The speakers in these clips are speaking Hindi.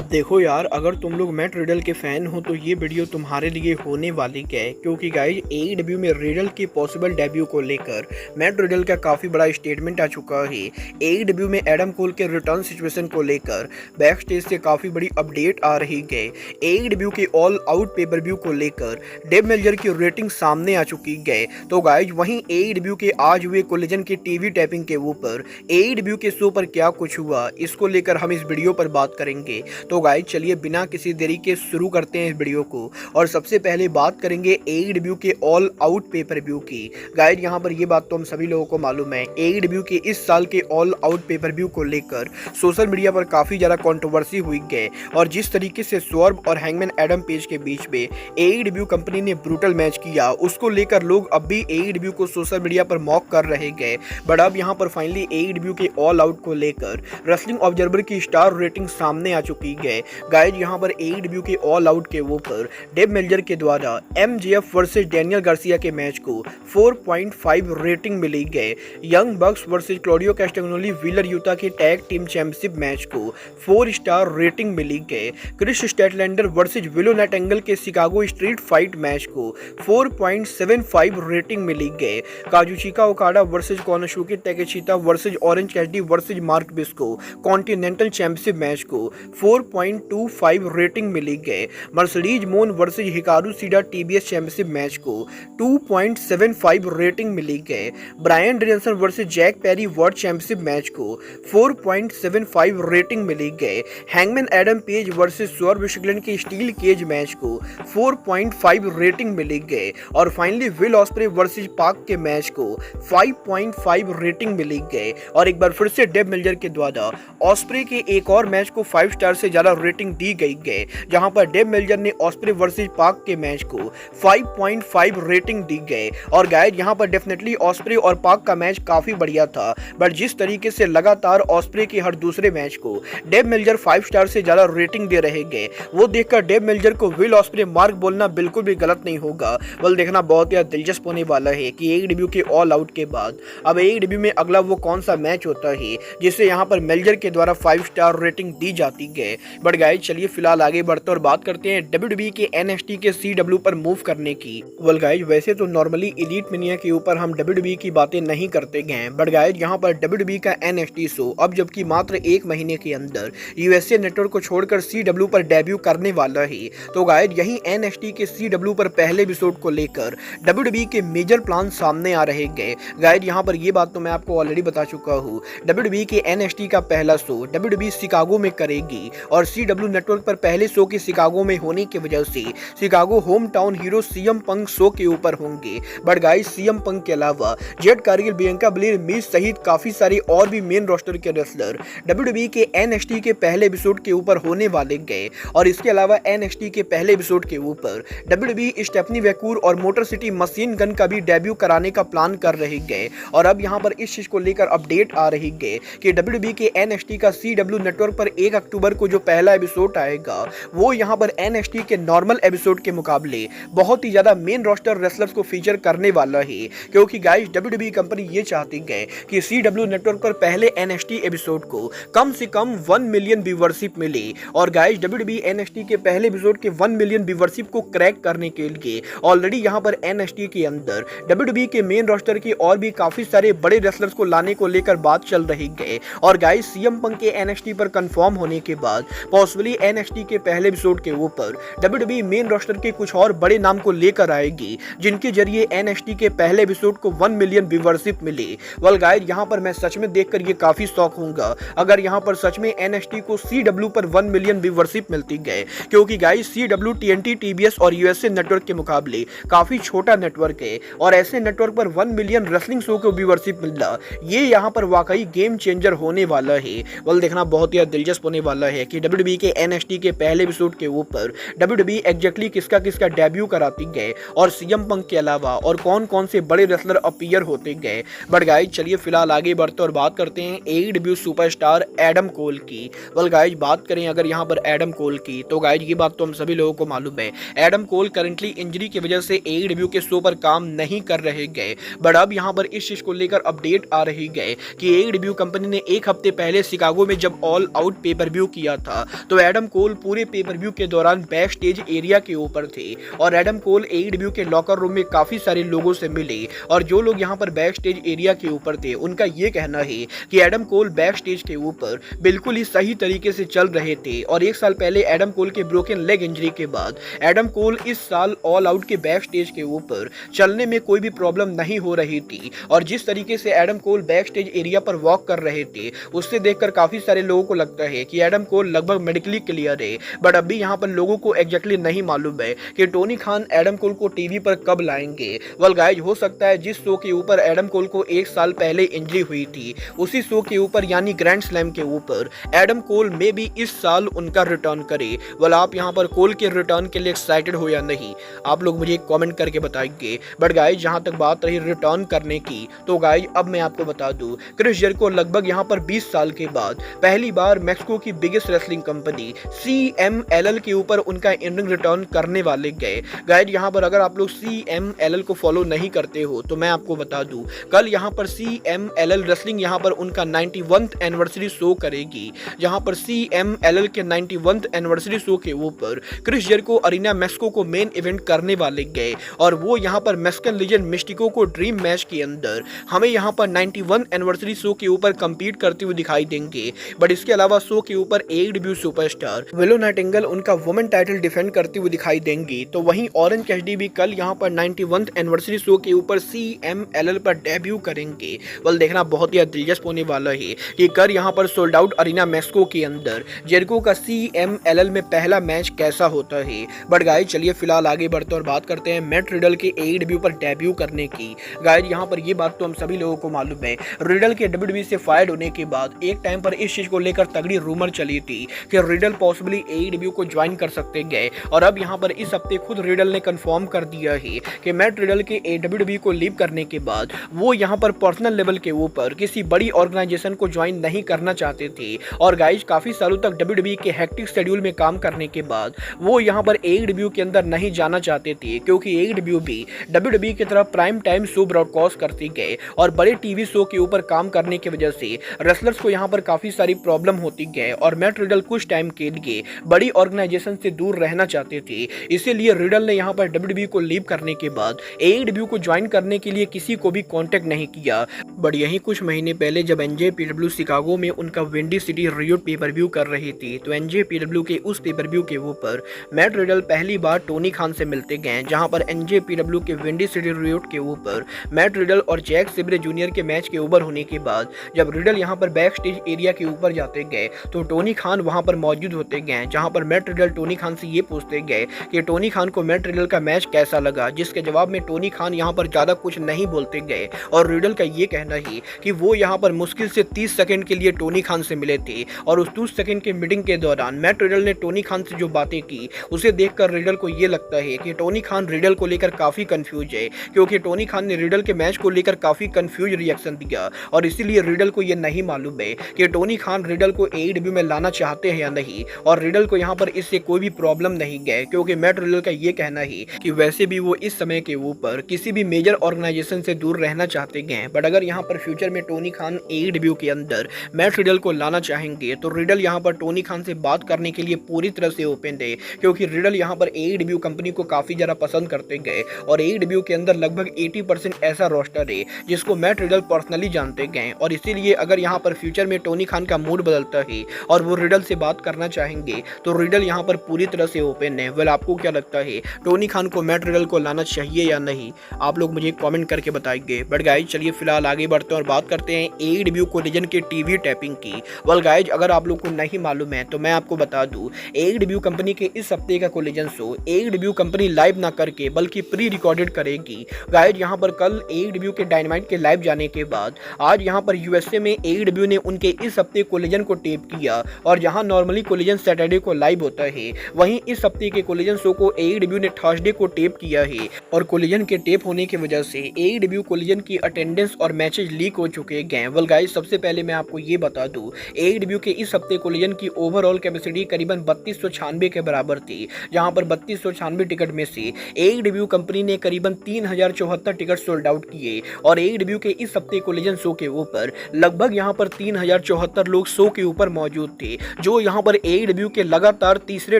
देखो यार, अगर तुम लोग मैट रिडल के फैन हो तो ये वीडियो तुम्हारे लिए होने वाली है, क्योंकि गाइज एईडब्ल्यू में रिडल के पॉसिबल डेब्यू को लेकर मैट रिडल का काफ़ी बड़ा स्टेटमेंट आ चुका है। एईडब्ल्यू में एडम कोल के रिटर्न सिचुएशन को लेकर बैक स्टेज से काफ़ी बड़ी अपडेट आ रही है। एईडब्ल्यू के ऑल आउट पेपर व्यू को लेकर डेब मेल्जर की रेटिंग सामने आ चुकी है। तो गाइज वहीं एईडब्ल्यू के आज हुए कोलिजन के टीवी टैपिंग के ऊपर एईडब्ल्यू के शो पर क्या कुछ हुआ, इसको लेकर हम इस वीडियो पर बात करेंगे। तो गाइज चलिए बिना किसी देरी के शुरू करते हैं इस वीडियो को। और सबसे पहले बात करेंगे एईडब्ल्यू के ऑल आउट पेपर व्यू की। गाइज यहाँ पर ये बात तो हम सभी लोगों को मालूम है, एईडब्ल्यू के इस साल के ऑल आउट पेपर व्यू को लेकर सोशल मीडिया पर काफी ज्यादा कंट्रोवर्सी हुई है। और जिस तरीके से स्वर्व और हैंगमैन एडम पेज के बीच में एईडब्ल्यू कंपनी ने ब्रूटल मैच किया, उसको लेकर लोग अब भी एईडब्ल्यू को सोशल मीडिया पर मॉक कर रहे हैं। बट अब यहाँ पर फाइनली एईडब्ल्यू के ऑल आउट को लेकर रेसलिंग ऑब्जर्वर की स्टार रेटिंग सामने आ चुकी है। गाइज यहाँ पर एईडब्ल्यू के ऑल आउट के ऊपर डेब मेल्जर के द्वारा एमजेएफ वर्सेस डैनियल गार्सिया के मैच को 4.5 रेटिंग मिली है। Young Bucks versus Claudio Castagnoli Wheeler Yuta के टैग टीम चैंपियनशिप मैच को 4 स्टार रेटिंग मिली है। Kris Statlander versus Willow Nightingale के शिकागो स्ट्रीट फाइट मैच को 4.75 रेटिंग मिली है। Kazuchika Okada versus Konosuke Takeshita versus Orange Cassidy versus Mark Briscoe continental championship match को 4.25 रेटिंग मिली है। Mercedes Moné versus Hikaru Shida TBS championship match को 2.75 रेटिंग मिली है। Bryan Danielson versus Jack Perry world championship match को 4.75 रेटिंग मिली है। Hangman Adam Page versus Swerve strickland के स्टील केज मैच को 4.5 रेटिंग मिली है। और फाइनली विल ऑस्प्रे वर्सेस पाक के मैच को 5.5 रेटिंग मिली है। और एक बार फिर से डेब मेल्जर के द्वारा ऑस्प्रे के एक और मैच को 5 स्टार से ज्यादा रेटिंग दी गई है, जहां पर डेब मेल्जर ने ऑस्प्रे वर्सेस पाक के मैच को 5.5 रेटिंग दी गई। और गाइज यहां पर डेफिनेटली ऑस्प्रे और पाक का मैच काफी बढ़िया था, बट जिस तरीके से लगातार ऑस्प्रे के हर दूसरे मैच को डेब मेल्जर 5 स्टार से ज्यादा रेटिंग दे रहे हैं, वो देखकर डेब मेल्जर को विल ऑस्प्रे मार्क बोलना बिल्कुल भी गलत नहीं होगा। बल देखना बहुत ही दिलचस्प होने वाला है कि एईडब्ल्यू के ऑल आउट के बाद अब एईडब्ल्यू में अगला वो कौन सा मैच होता है जिसे यहाँ पर मेल्जर के द्वारा 5 स्टार रेटिंग दी जाती है। बट गाइस चलिए फिलहाल आगे बढ़ते और बात करते हैं डब्ल्यूडब्ल्यूई के एनएक्सटी के सीडब्ल्यू पर मूव करने की। वेल गाइस वैसे तो नॉर्मली एलीट मेनिया के ऊपर हम डब्ल्यूडब्ल्यूई की बातें नहीं करते हैं, बट गाइस यहाँ पर डब्ल्यूडब्ल्यूई का एनएक्सटी शो अब जबकि मात्र 1 महीने के अंदर यूएसए नेटवर्क को छोड़कर सीडब्ल्यू पर डेब्यू करने वाला है। तो गाइस यही एनएक्सटी के सीडब्ल्यू पर पहले एपिसोड को लेकर डब्ल्यूडब्ल्यूई के मेजर प्लान सामने आ रहे हैं। गाइस यहाँ पर ये बात तो मैं आपको ऑलरेडी बता चुका हूँ, डब्ल्यूडब्ल्यूई के एनएक्सटी का पहला शो डब्ल्यूडब्ल्यूई शिकागो में करेगी। और सीडब्ल्यू नेटवर्क पर पहले शो के शिकागो में होने की वजह से Chicago home town hero CM Punk show के ऊपर होंगे। बट गाइस सीएम पंक के अलावा जेड कारगिल, बियंका ब्लेयर, मिज सहित काफी सारे और भी मेन रोस्टर के रेसलर डब्ल्यूडब्ल्यूई के एनएक्सटी के पहले एपिसोड के ऊपर होने वाले गए। और इसके अलावा एनएक्सटी के पहले एपिसोड के ऊपर डब्ल्यूडब्ल्यूई स्टेफनी वैकूर और मोटर सिटी मशीन गन का भी डेब्यू कराने का प्लान कर रहे गए। और अब यहाँ पर इस चीज को लेकर अपडेट आ रही है कि डब्ल्यूडब्ल्यूई के एनएक्सटी का सीडब्ल्यू नेटवर्क पर 1 अक्टूबर को जो पहला एपिसोड आएगा वो यहाँ पर एनएक्सटी के नॉर्मल एपिसोड के मुकाबले बहुत ही ज्यादा मेन रोस्टर रेसलर्स को फीचर करने वाला है। क्योंकि गाइस डब्ल्यूडब्ल्यूई कंपनी ये चाहती है कि सीडब्ल्यू नेटवर्क पर पहले एनएक्सटी एपिसोड को कम से कम 1 मिलियन व्यूअरशिप मिले। और गाइस डब्ल्यूडब्ल्यूई एनएक्सटी के पहले एपिसोड के 1 मिलियन व्यूअरशिप को क्रैक करने के लिए ऑलरेडी यहाँ पर एनएक्सटी के अंदर डब्ल्यूडब्ल्यूई के मेन रोस्टर के और भी काफी सारे बड़े रेसलर्स को लाने को लेकर बात चल रही है। और गाइस सीएम पंक के एनएक्सटी पर कंफर्म होने के बाद पॉसिबली एनएक्सटी के पहले एपिसोड के ऊपर डब्ल्यूडब्ल्यूई मेन रोस्टर के कुछ और बड़े नाम को लेकर आएगी, जिनके जरिए एनएक्सटी के पहले एपिसोड को 1 मिलियन व्यूअरशिप मिले। वेल गाइस यहाँ पर मैं सच में देखकर ये काफी शॉक होऊंगा अगर यहाँ पर सच में एनएक्सटी को सीडब्ल्यू पर 1 मिलियन व्यूअरशिप मिलती है। क्योंकि गाइस सीडब्ल्यू टीएनटी, टीबीएस और यूएसए नेटवर्क के मुकाबले काफी छोटा नेटवर्क है। और ऐसे नेटवर्क पर 1 मिलियन रेसलिंग शो को व्यूअरशिप मिलना ये यहाँ पर वाकई गेम चेंजर होने वाला है। वेल देखना बहुत ही दिलचस्प होने वाला है कि डब्ल्यूडब्ल्यूई के एनएक्सटी के पहले एपिसोड के ऊपर डब्ल्यूडब्ल्यूई एग्जैक्टली किसका किसका डेब्यू कराती गए और सीएम पंक के अलावा और कौन कौन से बड़े रेसलर अपीयर होते गए। बट गाइज चलिए फिलहाल आगे बढ़ते और बात करते हैं एईडब्ल्यू सुपरस्टार एडम कोल की। वेल गाइज बात करें अगर यहाँ पर एडम कोल की, तो गाइज ये बात तो हम सभी लोगों को मालूम है, एडम कोल करंटली इंजरी की वजह से एईडब्ल्यू के शो पर काम नहीं कर रहे गए। बट अब यहाँ पर इस चीज को लेकर अपडेट आ रही है कि एईडब्ल्यू कंपनी ने 1 हफ्ते पहले शिकागो में जब ऑल आउट पेपर व्यू किया था देखा तो एडम कोल पूरे पे पर व्यू के दौरान बैक स्टेज एरिया के ऊपर थे और एडम कोल AEW के लॉकर रूम में काफी सारे लोगों से मिले और जो लोग यहाँ पर बैक स्टेज एरिया के ऊपर थे उनका ये कहना है कि एडम कोल बैक स्टेज के ऊपर बिल्कुल ही सही तरीके से चल रहे थे और एक साल पहले एडम कोल के ब्रोकन लेग इंजरी के बाद एडम कोल इस साल ऑल आउट के बैक स्टेज के ऊपर चलने में कोई भी प्रॉब्लम नहीं हो रही थी और जिस तरीके से Adam Cole back stage area पर वॉक कर रहे थे उससे देखकर काफी सारे लोगों को लगता है कि एडम कोल लगभग मेडिकली क्लियर है। बट अभी यहाँ पर लोगों को एग्जैक्टली नहीं मालूम है कि टोनी खान एडम कोल को टीवी पर कब लाएंगे। वेल गाइज, हो सकता है जिस शो के ऊपर एडम कोल को एक साल पहले इंजरी हुई थी उसी शो के ऊपर यानी ग्रैंड स्लैम के ऊपर एडम कोल में भी इस साल उनका रिटर्न करे। वेल, आप यहाँ पर कोल के रिटर्न के लिए एक्साइटेड हो या नहीं, आप लोग मुझे कमेंट करके बताएंगे। बट गाइज, जहाँ तक बात रही रिटर्न करने की तो गाइज अब मैं आपको बता दूं क्रिस जेरिको लगभग यहाँ पर 20 साल के बाद पहली बार मैक्सिको की बिगेस्ट रेसलिंग कंपनी CMLL के ऊपर उनका इंडिंग रिटर्न करने वाले गए। गाइज, यहाँ पर अगर आप लोग CMLL को फॉलो नहीं करते हो तो मैं आपको बता दूं कल यहाँ पर CMLL रेसलिंग यहाँ पर उनका 91th एनिवर्सरी शो करेगी, जहाँ पर CMLL के 91th एनिवर्सरी शो के ऊपर क्रिस जेरिको अरीना मैक्सिको को मेन इवेंट करने वाले गए और वो यहाँ पर मैक्सिकन लीजेंड मिस्टिको को ड्रीम मैच के अंदर हमें यहाँ पर 91 एनिवर्सरी शो के ऊपर compete करते हुए दिखाई देंगे। बट इसके अलावा शो के ऊपर AEW सुपरस्टार विलो नाइटिंगेल उनका वुमेन टाइटल डिफेंड करते हुए दिखाई देंगी। तो वहीं ऑरेंज कैसिडी भी कल यहाँ पर 91th एनिवर्सरी शो के ऊपर CMLL पर डेब्यू करेंगे। वेल, देखना बहुत ही दिलचस्प होने वाला है कि कल यहाँ पर सोल्ड आउट अरीना मैक्सिको के अंदर जेरिको का CMLL में पहला मैच कैसा होता है। बट गाइस, चलिए फिलहाल आगे बढ़ते और बात करते हैं मैट रिडल के AEW पर डेब्यू करने की। गाइस, यहाँ पर ये बात तो हम सभी लोगों को मालूम है, रिडल के WWE से फायर्ड होने के बाद एक टाइम पर इस चीज को लेकर तगड़ी रूमर चली थी कि रिडल पॉसिबली AEW को ज्वाइन कर सकते गए और अब यहाँ पर इस हफ्ते खुद रिडल ने कंफर्म कर दिया है कि मैट रिडल के WWE को लीव करने के बाद वो यहाँ पर पर्सनल लेवल के ऊपर किसी बड़ी ऑर्गेनाइजेशन को ज्वाइन नहीं करना चाहते थे। और गाइज, काफी सालों तक WWE के हेक्टिक शेड्यूल में काम करने के बाद वो यहाँ पर AEW के अंदर नहीं जाना चाहते थे क्योंकि AEW भी WWE की तरफ प्राइम टाइम शो ब्रॉडकास्ट करते गए और बड़े टीवी शो के ऊपर काम करने की वजह से रेसलर्स को यहाँ पर काफी सारी प्रॉब्लम होती गए और मैट रिडल कुछ टाइम के लिए बड़ी ऑर्गेनाइजेशन से दूर रहना चाहते थे। इसीलिए रिडल ने यहाँ पर WWE को लीव करने के बाद AEW को ज्वाइन करने के लिए किसी को भी कांटेक्ट नहीं किया। बट यही कुछ महीने पहले जब NJPW शिकागो में उनका windy city Riot pay per view कर रही थी तो NJPW के उस पेपर व्यू के ऊपर मैट रिडल पहली बार टोनी खान से मिलते गए, जहां पर NJPW के विंडी सिटी रियोट के ऊपर मैट रिडल और जैक सेब्रे जूनियर के मैच के ओवर होने के बाद जब रिडल यहां पर बैक स्टेज एरिया के ऊपर जाते गए तो टोनी खान वहां पर मौजूद होते गए, जहां पर मैट रिडल टोनी खान से ये पूछते गए कि टोनी खान को मैट रिडल का मैच कैसा लगा, जिसके जवाब में टोनी खान यहां पर ज्यादा कुछ नहीं बोलते गए और रिडल का ये कहना ही कि वो यहां पर मुश्किल से 30 सेकंड के लिए टोनी खान से मिले थे और उस 30 सेकंड के मीटिंग के दौरान मैट रिडल ने टोनी खान से जो बातें की उसे देखकर रिडल को ये लगता है कि टोनी खान रिडल को लेकर काफी कंफ्यूज है, क्योंकि टोनी खान ने रिडल के मैच को लेकर काफी कंफ्यूज रिएक्शन दिया और इसीलिए रिडल को ये नहीं मालूम है कि टोनी खान रिडल को AEW में लाना चाहते हैं या नहीं और रिडल को यहाँ पर इससे कोई भी प्रॉब्लम नहीं गए, क्योंकि मैट रिडल का ये कहना है कि वैसे भी वो इस समय के ऊपर किसी भी मेजर ऑर्गेनाइजेशन से दूर रहना चाहते गए। बट अगर यहाँ पर फ्यूचर में टोनी खान AEW के अंदर मैट रिडल को लाना चाहेंगे तो रिडल यहाँ पर टोनी खान से बात करने के लिए पूरी तरह से ओपन है, क्योंकि रिडल यहाँ पर AEW कंपनी को काफी ज्यादा पसंद करते गए और AEW के अंदर लगभग 80% ऐसा रोस्टर है जिसको मैट रिडल पर्सनली जानते गए और इसीलिए अगर यहाँ पर फ्यूचर में टोनी खान का मूड बदलता है और वो रिडल से बात करना चाहेंगे तो रिडल यहाँ पर पूरी तरह से ओपन है। वेल, आपको क्या लगता है, टोनी खान को मैट रिडल को लाना चाहिए या नहीं, आप लोग मुझे कमेंट करके बताएंगे। बट गाइज, चलिए फिलहाल आगे बढ़ते हैं और बात करते हैं AEW कोलिजन के टीवी टैपिंग की। वेल गाइज, अगर आप लोग को नहीं मालूम है तो मैं आपको बता दूं AEW कंपनी के इस हफ्ते का collision show AEW company live ना करके बल्कि प्री रिकॉर्डेड करेगी। गाइज, यहाँ पर कल AEW के डायनामाइट के लाइव जाने के बाद आज यहाँ पर USA में AEW ने उनके इस हफ्ते कोलिजन को टेप किया और जहाँ नॉर्मली कोलिजन सैटरडे को लाइव होता है वहीं इस हफ्ते के कोलिजन शो को AEW ने थर्सडे को टेप किया है और कोलिजन के टेप होने की वजह से AEW कोलिजन की अटेंडेंस और मैचेज लीक हो चुके हैं। वेल गाइस, सबसे पहले मैं आपको ये बता दूं AEW के इस हफ्ते कोलिजन की ओवरऑल कैपेसिटी करीबन 3296 के बराबर थी, जहां पर 3296 टिकट में से AEW कंपनी ने करीबन 3074 टिकट सोल्ड आउट किए और AEW के इस हफ्ते कोलिजन शो के ऊपर लगभग यहां पर 3074 लोग शो के ऊपर मौजूद थे, जो यहाँ पर AEW के लगातार तीसरे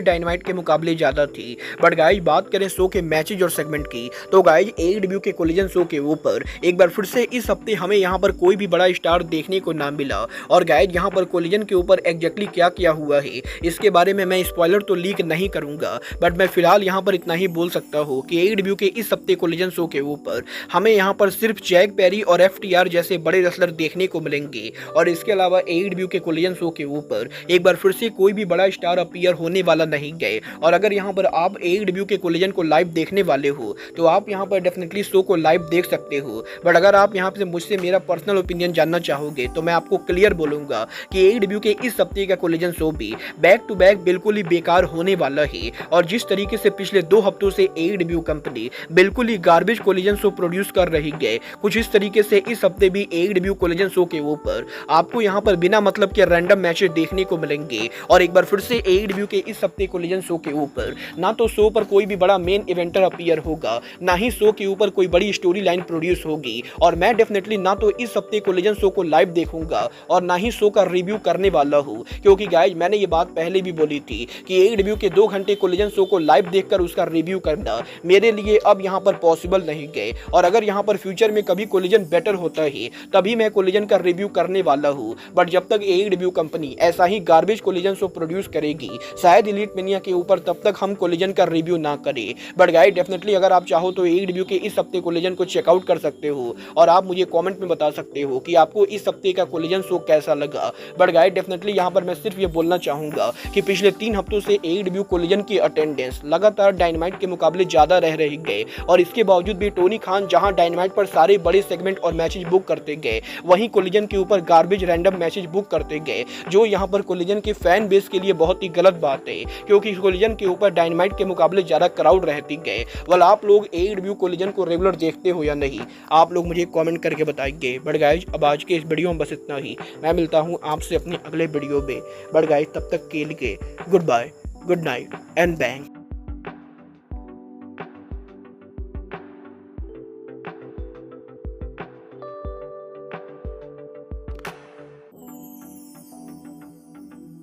डायनामाइट के मुकाबले ज़्यादा थी। बट गाइज बात करें शो के मैचेज और सेगमेंट की, तो गाइज AEW के कोलिजन शो के ऊपर एक बार फिर से इस हफ्ते हमें यहाँ पर कोई भी बड़ा स्टार देखने को ना मिला। और गाइज यहाँ पर कोलिजन के ऊपर एग्जैक्टली क्या किया हुआ है इसके बारे में मैं स्पॉइलर तो लीक नहीं करूंगा, बट मैं फिलहाल यहाँ पर इतना ही बोल सकता हूँ कि AEW के इस हफ्ते कोलिजन शो के ऊपर हमें यहाँ पर सिर्फ जैक पेरी और FTR जैसे बड़े रेसलर देखने को मिलेंगे। और इसके अलावा AEW के कोलिजन शो के ऊपर एक बार फिर से कोई भी बड़ा स्टार अपीयर होने वाला नहीं गए। और अगर यहाँ पर आप AEW के कोलिजन को लाइव देखने वाले हो तो आप यहाँ पर डेफिनेटली शो को लाइव देख सकते हो। बट अगर आप यहाँ से मुझसे मेरा पर्सनल ओपिनियन जानना चाहोगे तो मैं आपको क्लियर बोलूंगा कि AEW के इस हफ्ते का कोलिजन शो भी बैक टू बैक बिल्कुल ही बेकार होने वाला है। और जिस तरीके से पिछले 2 हफ्तों से AEW कंपनी बिल्कुल ही गार्बेज कोलिजन शो प्रोड्यूस कर रही है, कुछ इस तरीके से इस हफ्ते भी AEW कोलिजन शो के ऊपर आपको यहाँ पर बिना मतलब के रैंडम मैचेस देखने को मिलेंगे। और एक बार फिर से AEW के इस हफ्ते कोलिजन शो के ऊपर ना तो शो पर कोई भी बड़ा मेन इवेंटर अपीयर होगा, ना ही शो के ऊपर कोई बड़ी स्टोरी लाइन प्रोड्यूस होगी। और मैं डेफिनेटली ना तो इस हफ्ते कोलिजन शो को लाइव देखूंगा और ना ही शो का रिव्यू करने वाला हूँ, क्योंकि गाइज मैंने ये बात पहले भी बोली थी कि AEW के 2 घंटे कोलिजन शो को लाइव देखकर उसका रिव्यू करना मेरे लिए अब यहाँ पर पॉसिबल नहीं गए। और अगर यहाँ पर फ्यूचर में कभी कोलिजन बेटर होता है तभी मैं कोलिजन का रिव्यू करने वाला हूँ। बट जब तक AEW कंपनी ऐसा ही गार्बेज कोलिजन शो प्रोड्यूस करेगी शायद एलीट मेनिया के ऊपर, तब तक हम कोलिजन का रिव्यू ना करें। बट गाइस डेफिनेटली अगर आप चाहो तो AEW के इस हफ्ते कोलिजन को चेकआउट कर सकते हो और आप मुझे कमेंट में बता सकते हो कि आपको इस हफ्ते का कोलिजन शो कैसा लगा। बट गाइस डेफिनेटली यहाँ पर मैं सिर्फ ये बोलना चाहूंगा कि पिछले 3 हफ्तों से AEW कोलिजन की अटेंडेंस लगातार डायनामाइट के मुकाबले ज्यादा रह रही गए। और इसके बावजूद भी टोनी खान जहां डायनामाइट पर सारे बड़े सेगमेंट और मैचेज बुक करते गए, वहीं कोलिजन के ऊपर गार्बेज रैंडम मैचेज बुक करते गए, जो यहाँ पर कोलिजन के फैन बेस के लिए बहुत ही गलत बात है, क्योंकि कोलिजन के ऊपर डायनामाइट के मुकाबले ज्यादा क्राउड रहती गए। वाल आप लोग AEW कोलिजन को रेगुलर देखते हो या नहीं, आप लोग मुझे कमेंट करके बताइए। बट गाइज अब आज के इस वीडियो में बस इतना ही। मैं मिलता हूँ आपसे अपने अगले वीडियो में। बट गाइज तब तक के लिए good bye, good night and bang.